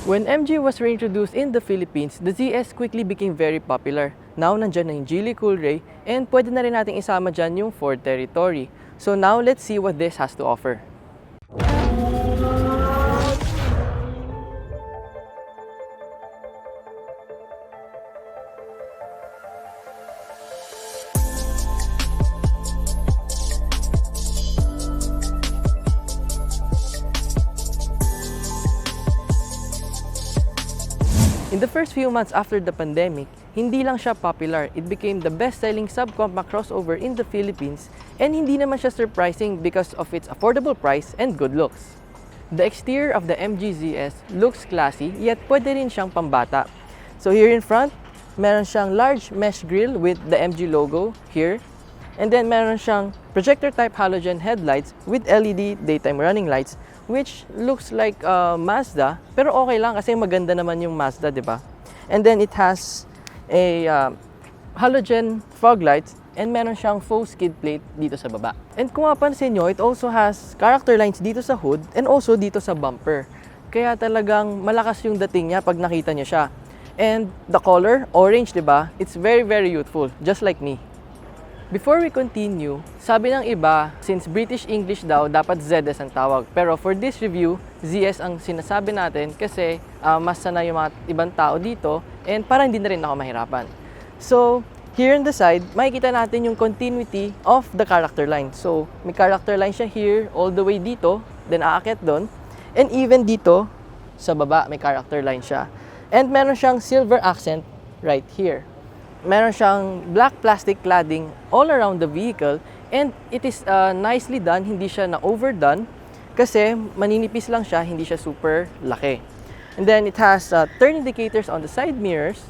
When MG was reintroduced in the Philippines, the ZS quickly became very popular. Now, nandyan na yung Geely Cool Ray, and pwede na rin nating isama dyan yung Ford Territory. So now, let's see what this has to offer. In the first few months after the pandemic, hindi lang siya popular, it became the best-selling subcompact crossover in the Philippines, and hindi naman siya surprising because of its affordable price and good looks. The exterior of the MG ZS looks classy, yet pwede rin siyang pambata. So here in front, meron siyang large mesh grille with the MG logo here, and then meron siyang projector-type halogen headlights with LED daytime running lights, which looks like Mazda, pero okay lang kasi maganda naman yung Mazda, di ba? And then it has a halogen fog lights and meron siyang faux skid plate dito sa baba. And kung mapansin nyo, it also has character lines dito sa hood and also dito sa bumper. Kaya talagang malakas yung dating niya pag nakita nyo siya. And the color, orange, di ba? It's very, very youthful, just like me. Before we continue, sabi ng iba, since British English daw, dapat ZS ang tawag. Pero for this review, ZS ang sinasabi natin kasi mas sanay yung mga ibang tao dito and para hindi na rin ako mahirapan. So, here on the side, makikita natin yung continuity of the character line. So, may character line siya here, all the way dito, then aakyat doon. And even dito, sa baba, may character line siya. And meron siyang silver accent right here. Meron siyang black plastic cladding all around the vehicle and it is nicely done, hindi siya na-overdone kasi maninipis lang siya, hindi siya super laki. And then it has turn indicators on the side mirrors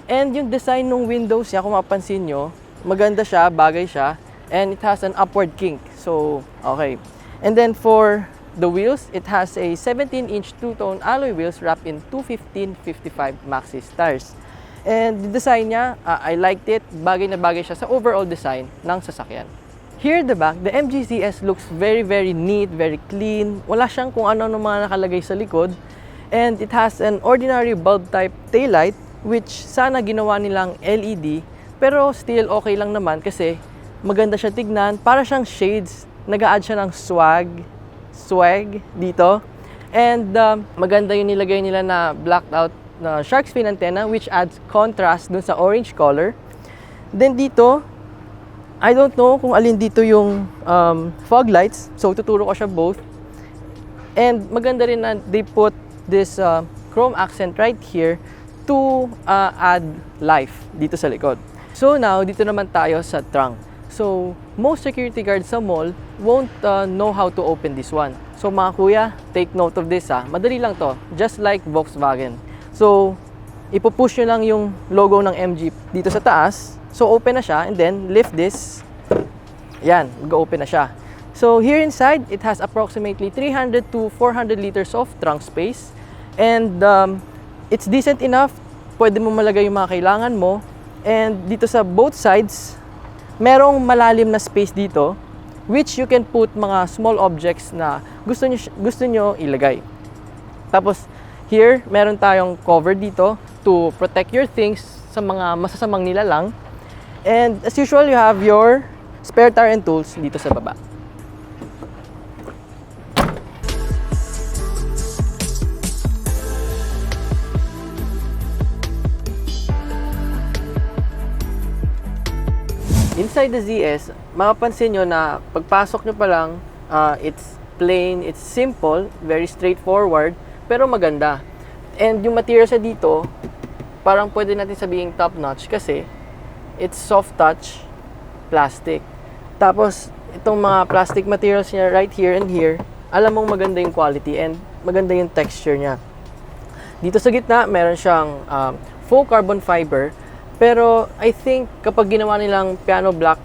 and yung design ng windows niya, kung mapansin nyo, maganda siya, bagay siya, and it has an upward kink. So, okay. And then for the wheels, it has a 17-inch two-tone alloy wheels wrapped in 215/55 Maxxis tires. And the design niya, I liked it. Bagay na bagay siya sa overall design ng sasakyan. Here at the back, the MG ZS looks very, very neat, very clean. Wala siyang kung ano mga nakalagay sa likod. And it has an ordinary bulb-type taillight, which sana ginawa nilang LED. Pero still okay lang naman kasi maganda siya tignan. Para siyang shades. Nag-a-add siya ng swag dito. And maganda yung nilagay nila na blacked out na shark's fin antenna, which adds contrast dun sa orange color. Then dito, I don't know kung alin dito yung fog lights. So tuturo ko siya both. And maganda rin na they put this chrome accent right here to add life dito sa likod. So now, dito naman tayo sa trunk. So most security guards sa mall won't know how to open this one. So mga kuya, take note of this ha. Madali lang to, just like Volkswagen. So, ipupush nyo lang yung logo ng MG dito sa taas. So, open na siya and then lift this. Yan, mag-open na siya. So, here inside, it has approximately 300 to 400 liters of trunk space. And it's decent enough. Pwede mo malagay yung mga kailangan mo. And dito sa both sides, merong malalim na space dito which you can put mga small objects na gusto nyo ilagay. Tapos, here, meron tayong cover dito to protect your things sa mga masasamang nilalang. And as usual, you have your spare tire and tools dito sa baba. Inside the ZS, mapapansin nyo na pagpasok nyo pa lang, it's plain, it's simple, very straightforward, pero maganda. And yung material sa dito, parang pwede natin sabihin top-notch kasi it's soft-touch plastic. Tapos, itong mga plastic materials niya right here and here, alam mong maganda yung quality and maganda yung texture niya. Dito sa gitna, meron siyang faux carbon fiber. Pero I think kapag ginawa nilang piano black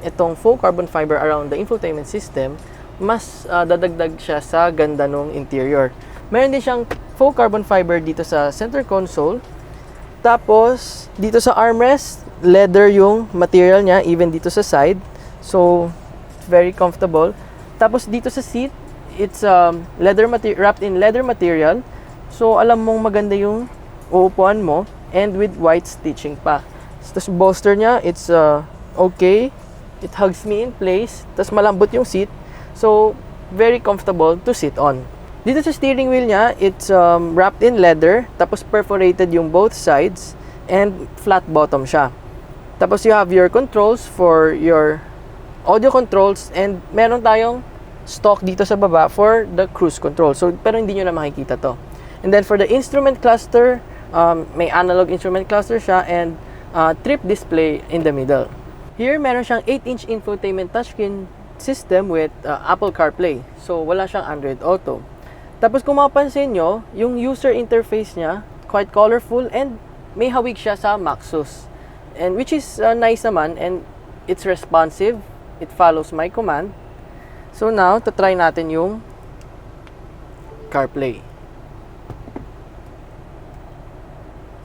itong faux carbon fiber around the infotainment system, mas dadagdag siya sa ganda ng interior. Meron din siyang faux carbon fiber dito sa center console. Tapos, dito sa armrest, leather yung material niya, even dito sa side. So, very comfortable. Tapos, dito sa seat, it's wrapped in leather material. So, alam mong maganda yung uupuan mo and with white stitching pa. Tapos bolster niya, it's okay. It hugs me in place. Tapos malambot yung seat. So, very comfortable to sit on. Dito sa steering wheel niya, it's wrapped in leather. Tapos perforated yung both sides. And flat bottom siya. Tapos you have your controls for your audio controls. And meron tayong stock dito sa baba for the cruise control. So, pero hindi nyo na makikita to. And then for the instrument cluster, may analog instrument cluster siya and trip display in the middle. Here, meron siyang 8-inch infotainment touchscreen system with Apple CarPlay. So, wala siyang Android Auto. Tapos kung mapapansin nyo, yung user interface niya, quite colorful and may hawig siya sa Maxus. And which is nice naman and it's responsive. It follows my command. So now, try natin yung CarPlay.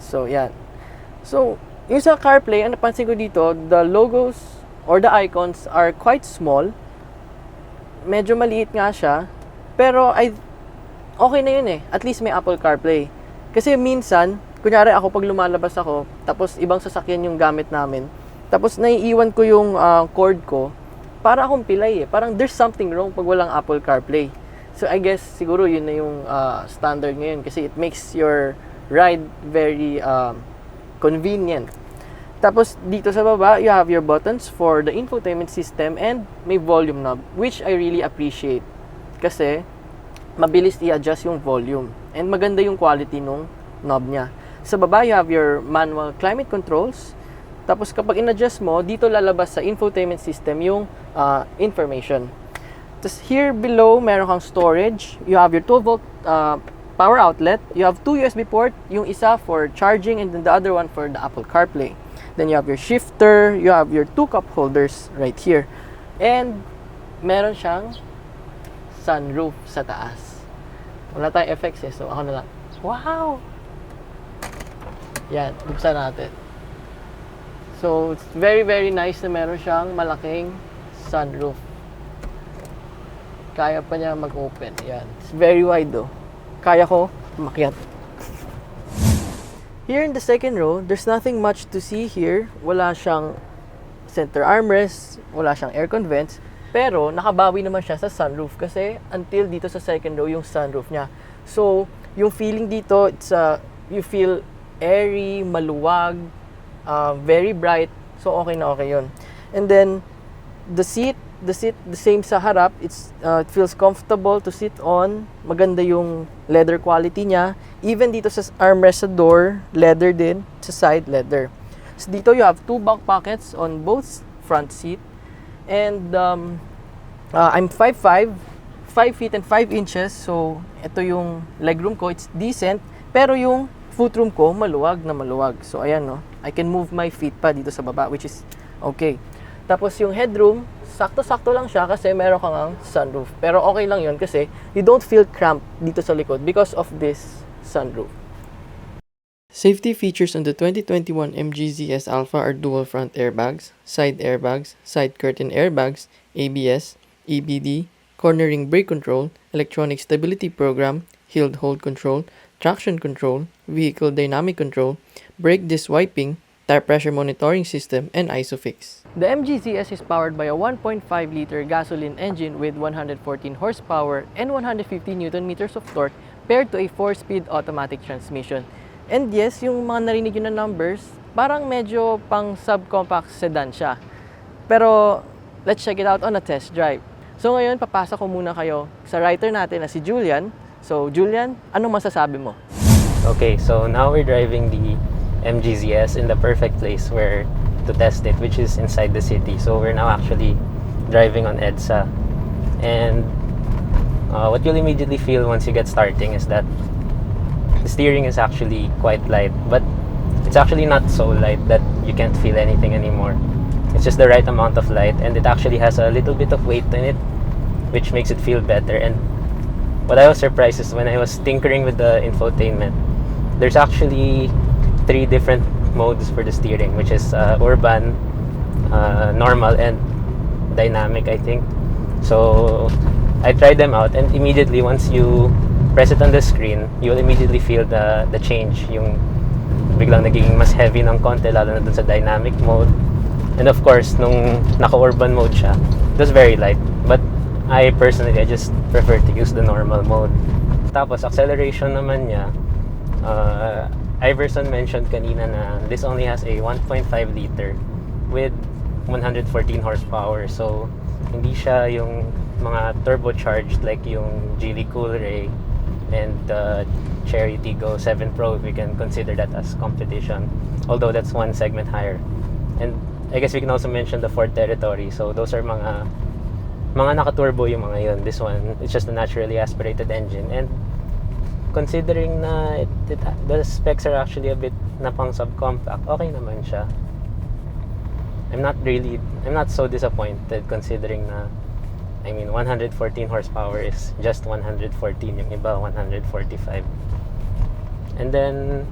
So, yan. So, yung sa CarPlay, ang napansin ko dito, the logos or the icons are quite small. Medyo maliit nga siya. Pero, okay na yun eh. At least may Apple CarPlay. Kasi minsan, kunyari ako pag lumalabas ako, tapos ibang sasakyan yung gamit namin, tapos naiiwan ko yung cord ko, para akong pilay eh. Parang there's something wrong pag walang Apple CarPlay. So I guess siguro yun na yung standard ngayon kasi it makes your ride very convenient. Tapos dito sa baba, you have your buttons for the infotainment system and may volume knob, which I really appreciate. Kasi mabilis i-adjust yung volume and maganda yung quality nung knob niya. Sa baba, you have your manual climate controls. Tapos kapag in-adjust mo, dito lalabas sa infotainment system yung information. Tapos here below, meron kang storage. You have your 12-volt power outlet. You have 2 USB port, yung isa for charging and then the other one for the Apple CarPlay. Then you have your shifter, you have your 2 cup holders right here. And meron siyang sunroof sa taas. Wala tayong effects eh, so ako na lang. Wow! Yan, buksan natin. So, it's very very nice na meron siyang malaking sunroof. Kaya pa niya mag-open. Yan. It's very wide though. Kaya ko umakyat. Here in the second row, there's nothing much to see here. Wala siyang center armrest, wala siyang aircon vents, pero nakabawi naman siya sa sunroof kasi until dito sa second row yung sunroof niya. So, yung feeling dito, it's you feel airy, maluwag, very bright. So, okay na okay yun. And then, the seat, the same sa harap. It feels comfortable to sit on. Maganda yung leather quality niya. Even dito sa armrest sa door, leather din. Sa side, leather. So dito you have 2 back pockets on both front seat. And I'm 5'5", 5 feet and 5 inches. So ito yung legroom ko. It's decent. Pero yung footroom ko, maluwag na maluwag. So ayan no. I can move my feet pa dito sa baba, which is okay. Tapos yung headroom, sakto-sakto lang siya kasi meron kang ang sunroof. Pero okay lang yun kasi you don't feel cramped dito sa likod because of this sunroof. Safety features on the 2021 MG ZS Alpha are dual front airbags, side curtain airbags, ABS, EBD, cornering brake control, electronic stability program, hill hold control, traction control, vehicle dynamic control, brake disc wiping, tire pressure monitoring system, and ISOFIX. The MG ZS is powered by a 1.5-liter gasoline engine with 114 horsepower and 150 Nm of torque paired to a 4-speed automatic transmission. And yes, yung mga narinig yun na numbers, parang medyo pang subcompact sedan siya. Pero let's check it out on a test drive. So ngayon, papasa ko muna kayo sa writer natin na si Julian. So Julian, anong masasabi mo? Okay, so now we're driving the MG ZS in the perfect place where to test it, which is inside the city. So we're now actually driving on EDSA, and what you'll immediately feel once you get starting is that the steering is actually quite light, but it's actually not so light that you can't feel anything anymore. It's just the right amount of light, and it actually has a little bit of weight in it, which makes it feel better. And what I was surprised is when I was tinkering with the infotainment, there's actually 3 different modes for the steering, which is urban, normal, and dynamic, I think. So I tried them out, and immediately once you press it on the screen, you'll immediately feel the change. Yung biglang nagiging mas heavy ng konti, lalo na dun sa dynamic mode. And of course, nung naka-urban mode siya, it was very light. But I personally, I just prefer to use the normal mode. Tapos, acceleration naman niya, Iverson mentioned kanina na this only has a 1.5 liter with 114 horsepower. So, hindi siya yung mga turbocharged like yung Geely Coolray and Cherry Tiggo 7 Pro, if we can consider that as competition. Although that's one segment higher. And I guess we can also mention the Ford Territory. So those are mga naka-turbo yung mga yun. This one, it's just a naturally aspirated engine. And considering na the specs are actually a bit na pang subcompact, okay naman siya. I'm not so disappointed considering na, I mean, 114 horsepower is just 114, yung iba 145. And then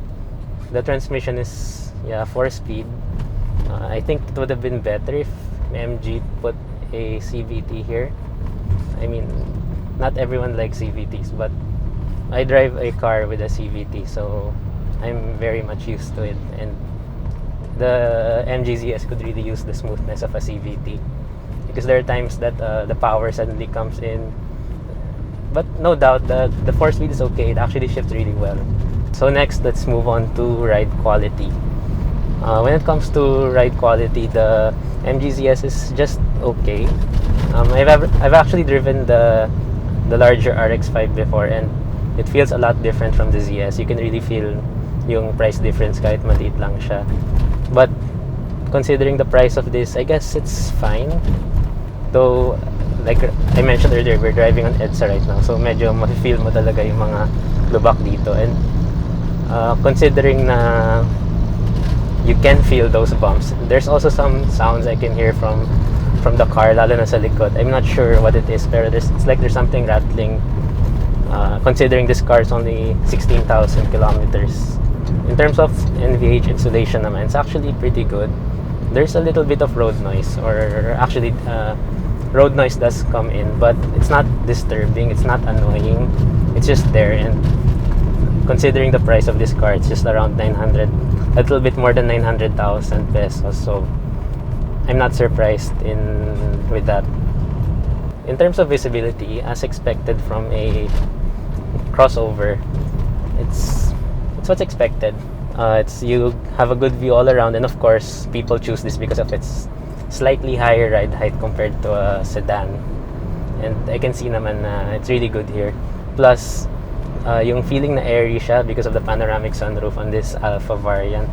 the transmission is 4-speed. I think it would have been better if MG put a CVT here. I mean, not everyone likes CVTs, but I drive a car with a CVT, so I'm very much used to it. And the MG ZS could really use the smoothness of a CVT, because there are times that the power suddenly comes in. But no doubt that the 4-speed is okay. It actually shifts really well. So next, let's move on to ride quality. When it comes to ride quality, the MG ZS is just okay. I've actually driven the larger RX-5 before, and it feels a lot different from the ZS. You can really feel yung price difference kahit maliit lang siya. But considering the price of this, I guess it's fine. Though, like I mentioned earlier, we're driving on EDSA right now, so medyo ma-feel mo talaga yung mga lubak dito. And considering na you can feel those bumps, there's also some sounds I can hear from the car, lalo na sa likod. I'm not sure what it is, pero it's like there's something rattling. Considering this car is only 16,000 kilometers. In terms of NVH insulation naman, it's actually pretty good. There's a little bit of road noise, or actually road noise does come in, but it's not disturbing, it's not annoying, it's just there. And considering the price of this car, it's just around 900, a little bit more than 900,000 pesos, so I'm not surprised with that. In terms of visibility, as expected from a crossover, it's what's expected. It's you have a good view all around, and of course people choose this because of its slightly higher ride height compared to a sedan. And I can see naman na it's really good here. Plus, yung feeling na airy siya because of the panoramic sunroof on this Alpha variant,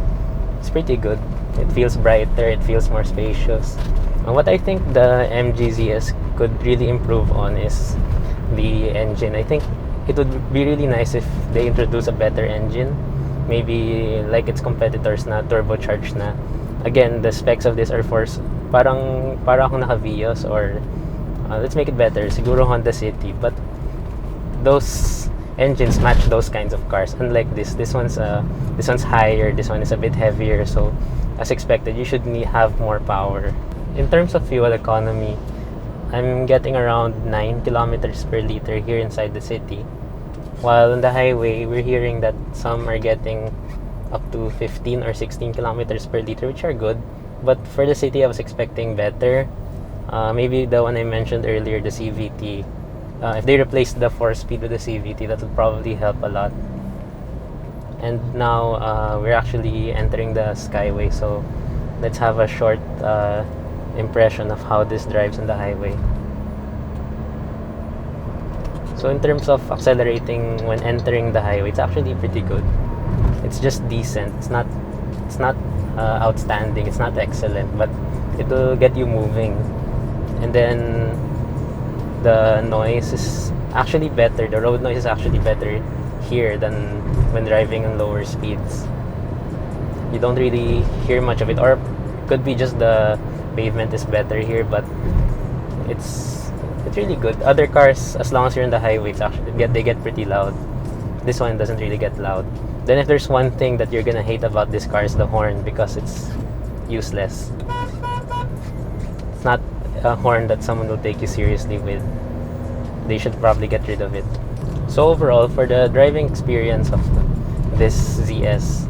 it's pretty good. It feels brighter, it feels more spacious. What I think the MG ZS could really improve on is the engine. I think it would be really nice if they introduce a better engine, maybe like its competitors na turbocharged na. Again, the specs of this are for parang akong naka-Vios, or let's make it better, siguro Honda City, but those engines match those kinds of cars. Unlike this one's higher, this one is a bit heavier, so as expected you should have more power. In terms of fuel economy, I'm getting around 9 kilometers per liter here inside the city, while on the highway we're hearing that some are getting up to 15 or 16 kilometers per liter, which are good. But for the city, I was expecting better. Maybe the one I mentioned earlier, the CVT, if they replace the 4-speed with the CVT, that would probably help a lot. And now we're actually entering the Skyway, so let's have a short impression of how this drives on the highway. So in terms of accelerating when entering the highway, it's actually pretty good. It's just decent. It's not outstanding, it's not excellent, but it will get you moving. And then the noise is actually better. The road noise is actually better here than when driving on lower speeds. You don't really hear much of it, or it could be just the pavement is better here, but it's really good. Other cars, as long as you're in the highway, they get pretty loud. This one doesn't really get loud. Then if there's one thing that you're gonna hate about this car, is the horn, because it's useless. It's not a horn that someone will take you seriously with. They should probably get rid of it. So overall, for the driving experience of this ZS,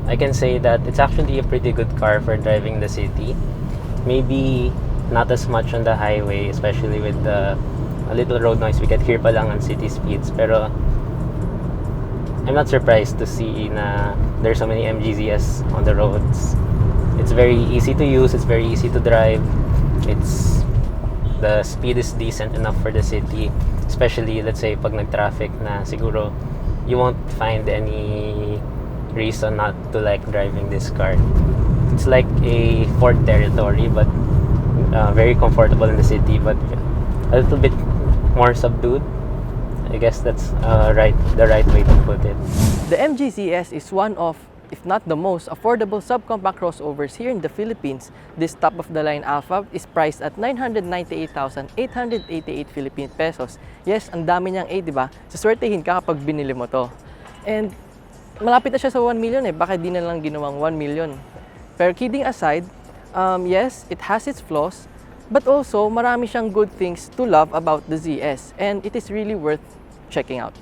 I can say that it's actually a pretty good car for driving the city. Maybe not as much on the highway, especially with the a little road noise we get here pa lang on city speeds. Pero I'm not surprised to see na there's so many MGZS on the roads. It's very easy to use, it's very easy to drive. The speed is decent enough for the city, especially let's say pag nag-traffic na, siguro you won't find any reason not to like driving this car. It's like a Ford territory, but very comfortable in the city, but a little bit more subdued. I guess that's the right way to put it. The MGZS is one of, if not the most affordable subcompact crossovers here in the Philippines. This top-of-the-line Alpha is priced at 998,888 Philippine pesos. Yes, ang dami niyang 8, di ba? Saswertehin ka kapag binili mo to. And malapit na siya sa 1 million eh. Baka di na lang ginawang 1 million. Pero kidding aside, yes, it has its flaws, but also marami siyang good things to love about the ZS, and it is really worth checking out.